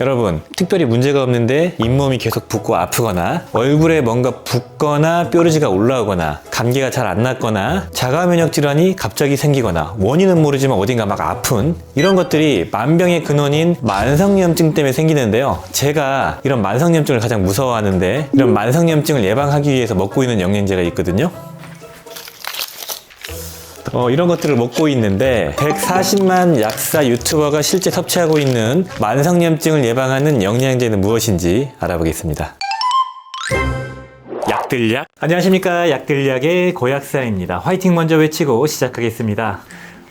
여러분, 특별히 문제가 없는데 잇몸이 계속 붓고 아프거나 얼굴에 뭔가 붓거나 뾰루지가 올라오거나 감기가 잘 안 낫거나 자가 면역 질환이 갑자기 생기거나 원인은 모르지만 어딘가 막 아픈 이런 것들이 만병의 근원인 만성염증 때문에 생기는데요. 제가 이런 만성염증을 가장 무서워하는데 이런 만성염증을 예방하기 위해서 먹고 있는 영양제가 있거든요. 이런 것들을 먹고 있는데 140만 약사 유튜버가 실제 섭취하고 있는 만성염증을 예방하는 영양제는 무엇인지 알아보겠습니다. 약들약. 안녕하십니까, 약들약의 고약사입니다. 화이팅 먼저 외치고 시작하겠습니다.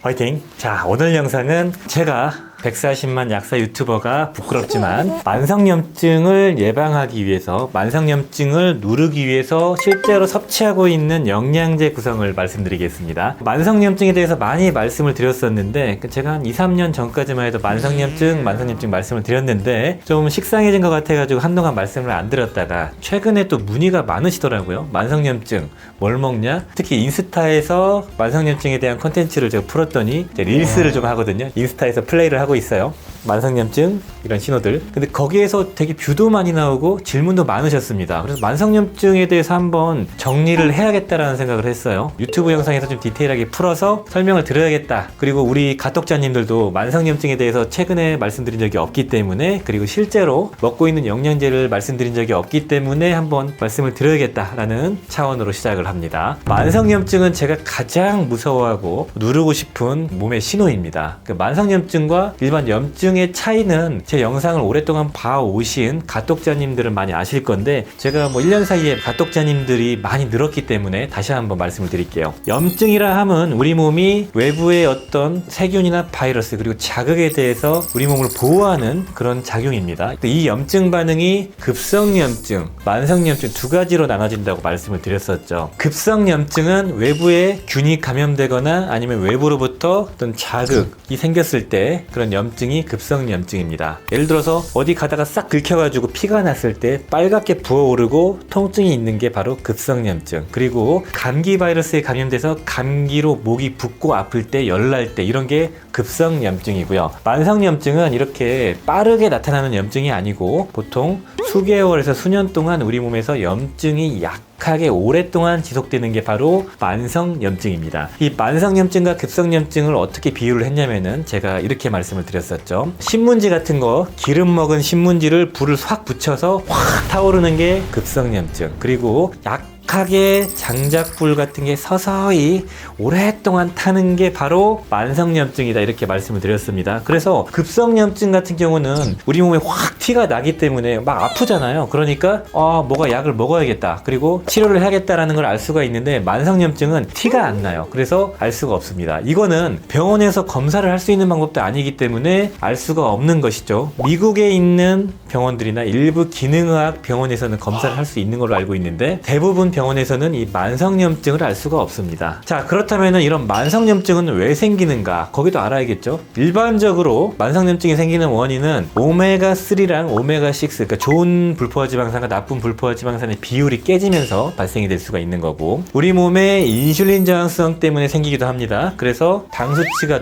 화이팅. 자, 오늘 영상은 제가 140만 약사 유튜버가 부끄럽지만 만성염증을 예방하기 위해서, 만성염증을 누르기 위해서 실제로 섭취하고 있는 영양제 구성을 말씀드리겠습니다. 만성염증에 대해서 많이 말씀을 드렸었는데 제가 한 2, 3년 전까지만 해도 만성염증 말씀을 드렸는데 좀 식상해진 것 같아가지고 한동안 말씀을 안 드렸다가 최근에 또 문의가 많으시더라고요. 만성염증 뭘 먹냐? 특히 인스타에서 만성염증에 대한 컨텐츠를 제가 풀었더니 이제 릴스를 좀 하거든요. 인스타에서 플레이를 하고 있어요. 만성염증 이런 신호들. 근데 거기에서 되게 뷰도 많이 나오고 질문도 많으셨습니다. 그래서 만성염증에 대해서 한번 정리를 해야겠다라는 생각을 했어요. 유튜브 영상에서 좀 디테일하게 풀어서 설명을 드려야겠다. 그리고 우리 가독자님들도 만성염증에 대해서 최근에 말씀드린 적이 없기 때문에, 그리고 실제로 먹고 있는 영양제를 말씀드린 적이 없기 때문에 한번 말씀을 드려야겠다라는 차원으로 시작을 합니다. 만성염증은 제가 가장 무서워하고 누르고 싶은 몸의 신호입니다. 그 만성염증과 일반 염증의 차이는 제 영상을 오랫동안 봐오신 가독자님들은 많이 아실 건데, 제가 1년 사이에 가독자님들이 많이 늘었기 때문에 다시 한번 말씀을 드릴게요. 염증이라 함은 우리 몸이 외부의 어떤 세균이나 바이러스 그리고 자극에 대해서 우리 몸을 보호하는 그런 작용입니다. 이 염증 반응이 급성염증, 만성염증 두 가지로 나눠진다고 말씀을 드렸었죠. 급성염증은 외부에 균이 감염되거나 아니면 외부로부터 어떤 자극이 생겼을 때 그런 염증이 급성염증입니다. 예를 들어서 어디 가다가 싹 긁혀가지고 피가 났을 때 빨갛게 부어오르고 통증이 있는 게 바로 급성염증. 그리고 감기 바이러스에 감염돼서 감기로 목이 붓고 아플 때, 열날 때, 이런 게 급성염증이고요. 만성염증은 이렇게 빠르게 나타나는 염증이 아니고 보통 수개월에서 수년 동안 우리 몸에서 염증이 약하게 오랫동안 지속되는 게 바로 만성염증입니다. 이 만성염증과 급성염증을 어떻게 비유를 했냐면은 제가 이렇게 말씀을 드렸었죠. 신문지 같은 거, 기름 먹은 신문지를 불을 확 붙여서 확 타오르는 게 급성염증. 그리고 약하게 장작불 같은 게 서서히 오랫동안 타는 게 바로 만성염증이다, 이렇게 말씀을 드렸습니다. 그래서 급성염증 같은 경우는 우리 몸에 확 티가 나기 때문에 막 아프잖아요. 그러니까 뭐가 약을 먹어야겠다, 그리고 치료를 해야겠다라는 걸 알 수가 있는데, 만성염증은 티가 안 나요. 그래서 알 수가 없습니다. 이거는 병원에서 검사를 할 수 있는 방법도 아니기 때문에 알 수가 없는 것이죠. 미국에 있는 병원들이나 일부 기능의학 병원에서는 검사를 할 수 있는 걸로 알고 있는데, 대부분 병원에서는 이 만성염증을 알 수가 없습니다. 자, 그렇다면 이런 만성염증은 왜 생기는가? 거기도 알아야겠죠. 일반적으로 만성염증이 생기는 원인은 오메가3랑 오메가6, 그러니까 좋은 불포화지방산과 나쁜 불포화지방산의 비율이 깨지면서 발생이 될 수가 있는 거고, 우리 몸의 인슐린 저항성 때문에 생기기도 합니다. 그래서 당수치가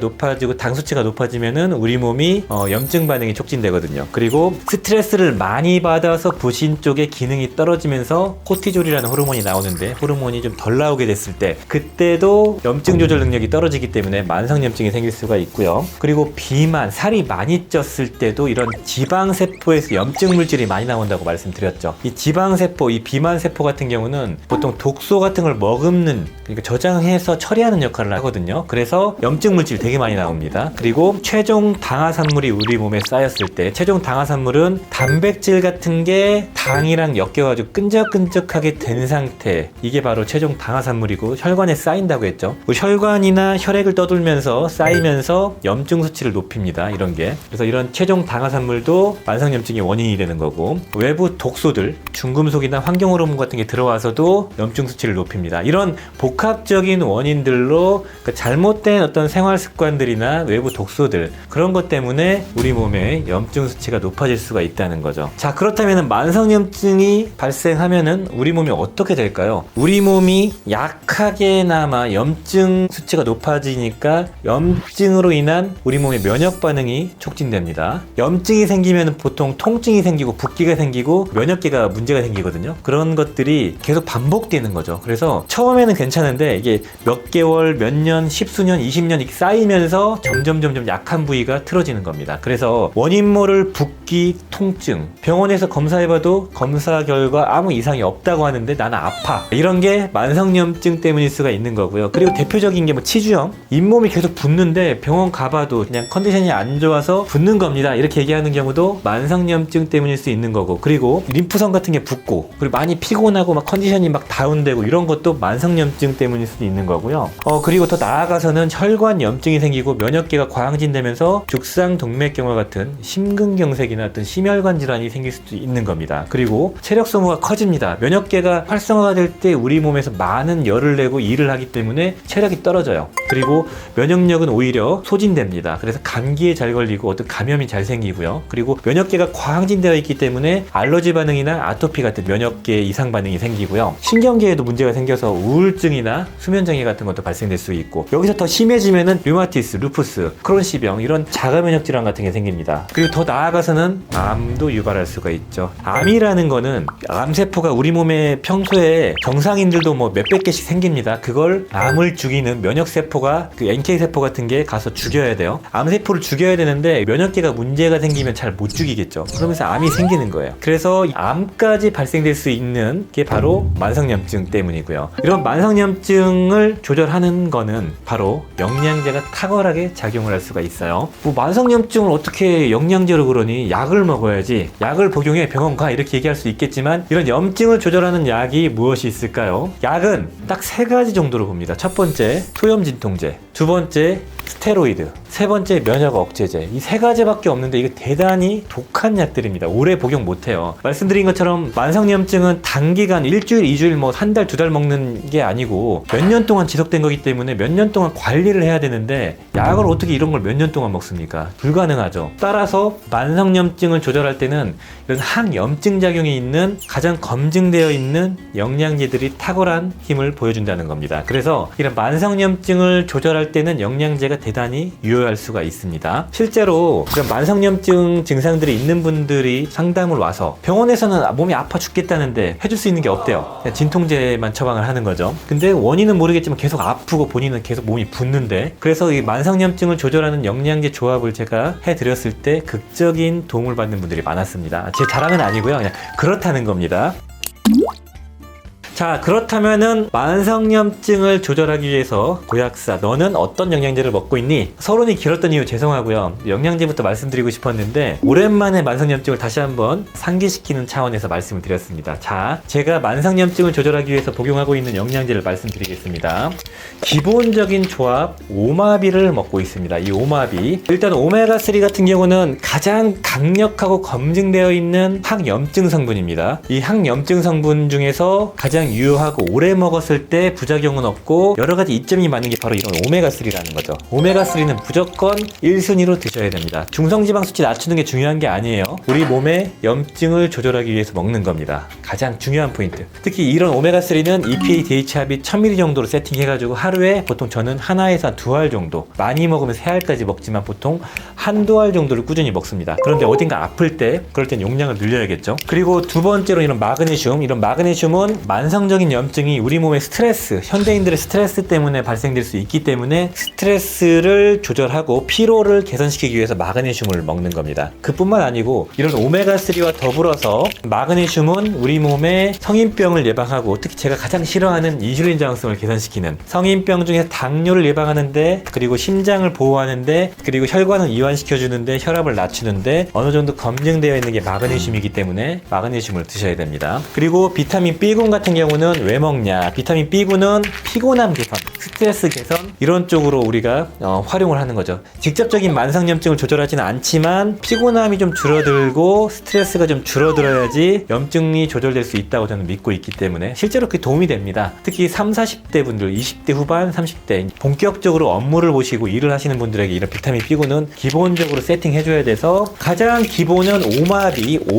높아지면은 우리 몸이 염증 반응이 촉진되거든요. 그리고 스트레스를 많이 받아서 부신 쪽의 기능이 떨어지면서 코티졸이라는 호르몬이 나오는데, 호르몬이 좀 덜 나오게 됐을 때 그때도 염증 조절 능력이 떨어지기 때문에 만성염증이 생길 수가 있고요. 그리고 비만, 살이 많이 쪘을 때도 이런 지방세포에서 염증 물질이 많이 나온다고 말씀드렸죠. 이 지방세포, 이 비만세포 같은 경우는 보통 독소 같은 걸 머금는, 그러니까 저장해서 처리하는 역할을 하거든요. 그래서 염증 물질이 되게 많이 나옵니다. 그리고 최종 당화산물이 우리 몸에 쌓였을 때, 최종 당화산물은 단백질 같은 게 당이랑 엮여가지고 끈적끈적하게 된 상태, 이게 바로 최종 당화산물이고 혈관에 쌓인다고 했죠. 혈관이나 혈액을 떠돌면서 쌓이면서 염증 수치를 높입니다. 이런 게. 그래서 이런 최종 당화산물도 만성염증의 원인이 되는 거고, 외부 독소들, 중금속이나 환경호르몬 같은 게 들어와서도 염증 수치를 높입니다. 이런 복합적인 원인들로 잘못된 어떤 생활 습관들이나 외부 독소들, 그런 것 때문에 우리 몸에 염증 수치가 높아질 수가 있다는 거죠. 자, 그렇다면 만성염증이 발생하면은 우리 몸이 어떻게 될까요? 될까요? 우리 몸이 약하게나마 염증 수치가 높아지니까 염증으로 인한 우리 몸의 면역 반응이 촉진됩니다. 염증이 생기면 보통 통증이 생기고 붓기가 생기고 면역계가 문제가 생기거든요. 그런 것들이 계속 반복되는 거죠. 그래서 처음에는 괜찮은데 이게 몇 개월, 몇 년, 10수년, 20년 이렇게 쌓이면서 점점 약한 부위가 틀어지는 겁니다. 그래서 원인 모를 붓기, 통증, 병원에서 검사해봐도 검사 결과 아무 이상이 없다고 하는데 나는 아파. 이런 게 만성염증 때문일 수가 있는 거고요. 그리고 대표적인 게 뭐 치주염, 잇몸이 계속 붓는데 병원 가봐도 그냥 컨디션이 안 좋아서 붓는 겁니다. 이렇게 얘기하는 경우도 만성염증 때문일 수 있는 거고, 그리고 림프선 같은 게 붓고, 그리고 많이 피곤하고 막 컨디션이 막 다운되고 이런 것도 만성염증 때문일 수도 있는 거고요. 그리고 더 나아가서는 혈관 염증이 생기고 면역계가 과항진되면서 죽상동맥경화 같은 심근경색이나 어떤 심혈관 질환이 생길 수도 있는 겁니다. 그리고 체력 소모가 커집니다. 면역계가 활성화가 될 때 우리 몸에서 많은 열을 내고 일을 하기 때문에 체력이 떨어져요. 그리고 면역력은 오히려 소진됩니다. 그래서 감기에 잘 걸리고 어떤 감염이 잘 생기고요. 그리고 면역계가 과항진되어 있기 때문에 알러지 반응이나 아토피 같은 면역계 이상 반응이 생기고요. 신경계에도 문제가 생겨서 우울증이나 수면장애 같은 것도 발생될 수 있고, 여기서 더 심해지면은 류마티스, 루푸스, 크론시병 이런 자가면역 질환 같은 게 생깁니다. 그리고 더 나아가서는 암도 유발할 수가 있죠. 암이라는 거는 암세포가 우리 몸에 평소에 정상인들도 뭐 몇백 개씩 생깁니다. 그걸 암을 죽이는 면역세포가 그 NK세포 같은 게 가서 죽여야 돼요. 암세포를 죽여야 되는데 면역계가 문제가 생기면 잘 못 죽이겠죠. 그러면서 암이 생기는 거예요. 그래서 암까지 발생될 수 있는 게 바로 만성염증 때문이고요. 이런 만성염증을 조절하는 거는 바로 영양제가 탁월하게 작용을 할 수가 있어요. 뭐 만성염증을 어떻게 영양제로 그러니 약을 먹어야지, 약을 복용해 병원 가, 이렇게 얘기할 수 있겠지만 이런 염증을 조절하는 약이 무엇이 있을까요? 약은 딱 세 가지 정도로 봅니다. 첫 번째 소염진통제, 두 번째 스테로이드, 세 번째 면역 억제제. 이 세 가지밖에 없는데 이거 대단히 독한 약들입니다. 오래 복용 못해요. 말씀드린 것처럼 만성염증은 단기간 일주일, 2주일, 뭐 한 달, 2달 먹는 게 아니고 몇 년 동안 지속된 거기 때문에 몇 년 동안 관리를 해야 되는데 약을 어떻게 이런 걸 몇 년 동안 먹습니까? 불가능하죠. 따라서 만성염증을 조절할 때는 이런 항염증 작용이 있는 가장 검증되어 있는 영양제들이 탁월한 힘을 보여준다는 겁니다. 그래서 이런 만성염증을 조절할 때는 영양제가 대단히 유효할 수가 있습니다. 실제로 그런 만성염증 증상들이 있는 분들이 상담을 와서 병원에서는 몸이 아파 죽겠다는데 해줄 수 있는 게 없대요. 그냥 진통제만 처방을 하는 거죠. 근데 원인은 모르겠지만 계속 아프고 본인은 계속 몸이 붓는데, 그래서 이 만성염증을 조절하는 영양제 조합을 제가 해드렸을 때 극적인 도움을 받는 분들이 많았습니다. 제 자랑은 아니고요. 그냥 그렇다는 겁니다. 자, 그렇다면은 만성염증을 조절하기 위해서 고약사, 너는 어떤 영양제를 먹고 있니? 서론이 길었던 이유 죄송하고요. 영양제부터 말씀드리고 싶었는데 오랜만에 만성염증을 다시 한번 상기시키는 차원에서 말씀을 드렸습니다. 자, 제가 만성염증을 조절하기 위해서 복용하고 있는 영양제를 말씀드리겠습니다. 기본적인 조합 오마비를 먹고 있습니다. 이 오마비, 일단 오메가3 같은 경우는 가장 강력하고 검증되어 있는 항염증 성분입니다. 이 항염증 성분 중에서 가장 유효하고 오래 먹었을 때 부작용은 없고 여러 가지 이점이 많은 게 바로 이런 오메가3라는 거죠. 오메가3는 무조건 1순위로 드셔야 됩니다. 중성지방 수치 낮추는 게 중요한 게 아니에요. 우리 몸의 염증을 조절하기 위해서 먹는 겁니다. 가장 중요한 포인트. 특히 이런 오메가3는 EPA, DHA 합이 1000ml 정도로 세팅해가지고 하루에 보통 저는 하나에서 한 2알 정도, 많이 먹으면 3알까지 먹지만 보통 한두 알 정도를 꾸준히 먹습니다. 그런데 어딘가 아플 때, 그럴 땐 용량을 늘려야겠죠. 그리고 두 번째로 이런 마그네슘. 이런 마그네슘은 만성적인 염증이 우리 몸의 스트레스, 현대인들의 스트레스 때문에 발생될 수 있기 때문에 스트레스를 조절하고 피로를 개선시키기 위해서 마그네슘을 먹는 겁니다. 그뿐만 아니고 이런 오메가3와 더불어서 마그네슘은 우리 몸의 성인병을 예방하고, 특히 제가 가장 싫어하는 인슐린 저항성을 개선시키는, 성인병 중에 당뇨를 예방하는데, 그리고 심장을 보호하는데, 그리고 혈관을 이완시켜주는데, 혈압을 낮추는데 어느 정도 검증되어 있는 게 마그네슘이기 때문에 마그네슘을 드셔야 됩니다. 그리고 비타민 B군 같은 경우는 왜 먹냐? 비타민 B군은 피곤함 개선, 스트레스 개선, 이런 쪽으로 우리가 활용을 하는 거죠. 직접적인 만성염증을 조절하지는 않지만 피곤함이 좀 줄어들고 스트레스가 좀 줄어들어야지 염증이 조절될 수 있다고 저는 믿고 있기 때문에 실제로 그게 도움이 됩니다. 특히 30, 40대 분들, 20대 후반, 30대 본격적으로 업무를 보시고 일을 하시는 분들에게 이런 비타민 B군은 기본적으로 세팅해줘야 돼서 가장 기본은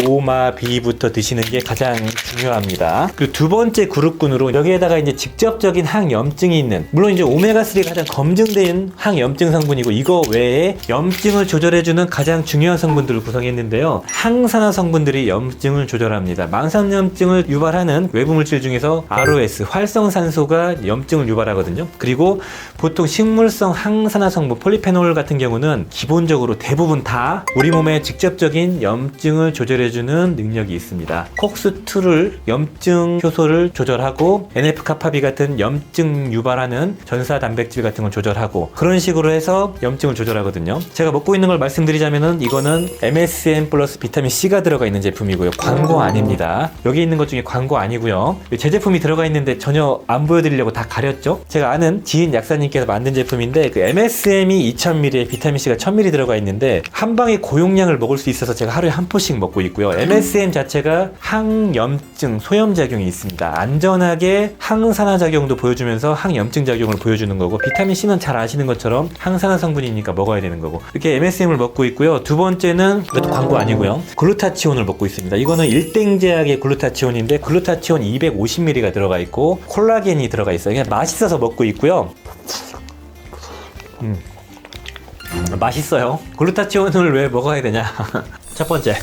오마비부터 드시는 게 가장 중요합니다. 그리고 두 번째 번째 그룹군으로 여기에다가 이제 직접적인 항염증이 있는, 물론 이제 오메가3가 가장 검증된 항염증 성분이고 이거 외에 염증을 조절해주는 가장 중요한 성분들을 구성했는데요. 항산화 성분들이 염증을 조절합니다. 만성염증을 유발하는 외부 물질 중에서 ROS, 활성산소가 염증을 유발하거든요. 그리고 보통 식물성 항산화 성분, 폴리페놀 같은 경우는 기본적으로 대부분 다 우리 몸에 직접적인 염증을 조절해주는 능력이 있습니다. 콕스2를 염증 효소를 조절하고 NF-kappaB 같은 염증 유발하는 전사 단백질 같은 걸 조절하고 그런 식으로 해서 염증을 조절하거든요. 제가 먹고 있는 걸 말씀드리자면은 이거는 MSM 플러스 비타민 C가 들어가 있는 제품이고요. 광고 아닙니다. 여기 있는 것 중에 광고 아니고요. 제 제품이 들어가 있는데 전혀 안 보여드리려고 다 가렸죠. 제가 아는 지인 약사님께서 만든 제품인데 그 MSM이 2000ml에 비타민 C가 1000ml 들어가 있는데 한 방에 고용량을 먹을 수 있어서 제가 하루에 한 포씩 먹고 있고요. MSM 자체가 항염증 소염 작용이 있습니다. 안전하게 항산화 작용도 보여주면서 항염증 작용을 보여주는 거고, 비타민 C는 잘 아시는 것처럼 항산화 성분이니까 먹어야 되는 거고, 이렇게 MSM을 먹고 있고요. 두 번째는 이것도 광고 아니고요. 글루타치온을 먹고 있습니다. 이거는 일땡제약의 글루타치온인데 글루타치온 250ml가 들어가 있고 콜라겐이 들어가 있어요. 그냥 맛있어서 먹고 있고요. 맛있어요. 글루타치온을 왜 먹어야 되냐? 첫 번째,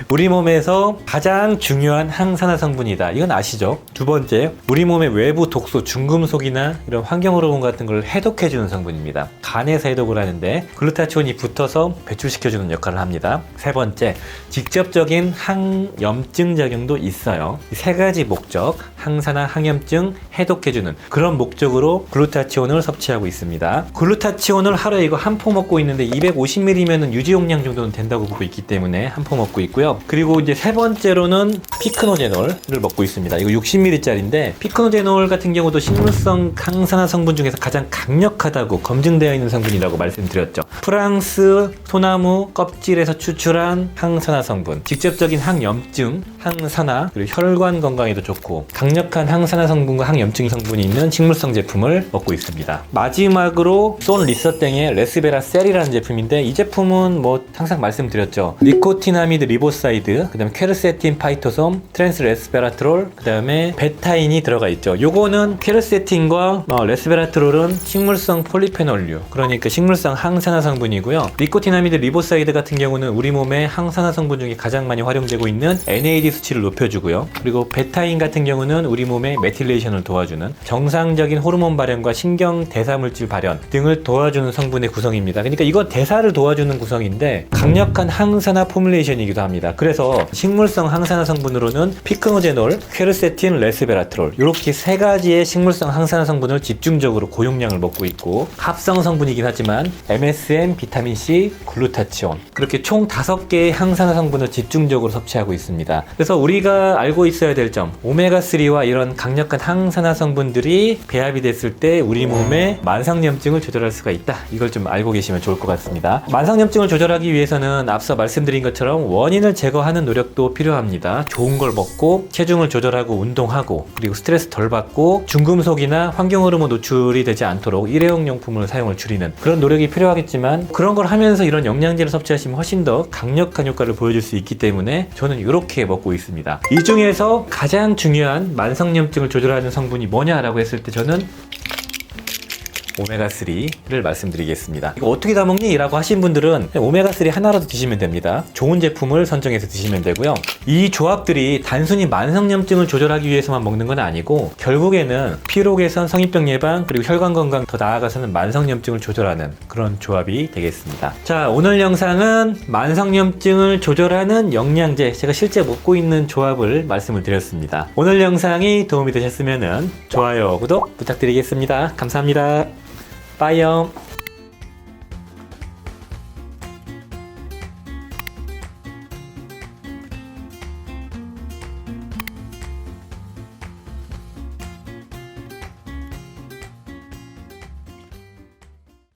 우리 몸에서 가장 중요한 항산화 성분이다. 이건 아시죠? 두 번째, 우리 몸의 외부 독소, 중금속이나 이런 환경 호르몬 같은 걸 해독해주는 성분입니다. 간에서 해독을 하는데 글루타치온이 붙어서 배출시켜주는 역할을 합니다. 세 번째, 직접적인 항염증 작용도 있어요. 이 세 가지 목적, 항산화, 항염증, 해독해주는 그런 목적으로 글루타치온을 섭취하고 있습니다. 글루타치온을 하루에 이거 한 포 먹고 있는데 250ml면 유지 용량 정도는 된다고 보고 있기 때문에 한 포 먹고 있고요. 그리고 이제 세 번째로는 피크노제놀을 먹고 있습니다. 이거 60ml짜리인데 피크노제놀 같은 경우도 식물성 항산화 성분 중에서 가장 강력하다고 검증되어 있는 성분이라고 말씀드렸죠. 프랑스 소나무 껍질에서 추출한 항산화 성분, 직접적인 항염증, 항산화, 그리고 혈관 건강에도 좋고 강력한 항산화 성분과 항염증 성분이 있는 식물성 제품을 먹고 있습니다. 마지막으로 손 리서땡의 레스베라셀이라는 제품인데 이 제품은 뭐 항상 말씀드렸죠. 니코티나미드 리보사이드, 그 다음에 퀘르세틴 파이토솜, 트랜스 레스베라트롤, 그 다음에 베타인이 들어가 있죠. 요거는 퀘르세틴과 레스베라트롤은 식물성 폴리페놀류, 그러니까 식물성 항산화 성분이고요. 니코티나미드 리보사이드 같은 경우는 우리 몸의 항산화 성분 중에 가장 많이 활용되고 있는 NAD 수치를 높여주고요. 그리고 베타인 같은 경우는 우리 몸의 메틸레이션을 도와주는 정상적인 호르몬 발현과 신경 대사 물질 발현 등을 도와주는 성분의 구성입니다. 그러니까 이거 대사를 도와주는 구성인데 강력한 항산화 포뮬레이션이기도 합니다. 그래서 식물성 항산화 성분으로는 피크노제놀, 퀘르세틴, 레스베라트롤 이렇게 세 가지의 식물성 항산화 성분을 집중적으로 고용량을 먹고 있고, 합성 성분이긴 하지만 MSM, 비타민 C, 글루타치온 그렇게 총 5개의 항산화 성분을 집중적으로 섭취하고 있습니다. 그래서 우리가 알고 있어야 될 점, 오메가3와 이런 강력한 항산화 성분들이 배합이 됐을 때 우리 몸의 만성염증을 조절할 수가 있다. 이걸 좀 알고 계시면 좋을 것 같습니다. 만성염증을 조절하기 위해서는 앞서 말씀드린 것처럼 원인을 제거하는 노력도 필요합니다. 좋은 걸 먹고 체중을 조절하고 운동하고 그리고 스트레스 덜 받고 중금속이나 환경 호르몬 노출이 되지 않도록 일회용 용품을 사용을 줄이는 그런 노력이 필요하겠지만, 그런 걸 하면서 이런 영양제를 섭취하시면 훨씬 더 강력한 효과를 보여줄 수 있기 때문에 저는 이렇게 먹고 있습니다. 이 중에서 가장 중요한 만성염증을 조절하는 성분이 뭐냐라고 했을 때 저는 오메가3를 말씀드리겠습니다. 이거 어떻게 다 먹니? 라고 하신 분들은 오메가3 하나라도 드시면 됩니다. 좋은 제품을 선정해서 드시면 되고요. 이 조합들이 단순히 만성염증을 조절하기 위해서만 먹는 건 아니고 결국에는 피로 개선, 성인병 예방, 그리고 혈관 건강, 더 나아가서는 만성염증을 조절하는 그런 조합이 되겠습니다. 자, 오늘 영상은 만성염증을 조절하는 영양제, 제가 실제 먹고 있는 조합을 말씀을 드렸습니다. 오늘 영상이 도움이 되셨으면 좋아요, 구독 부탁드리겠습니다. 감사합니다. 빠이염.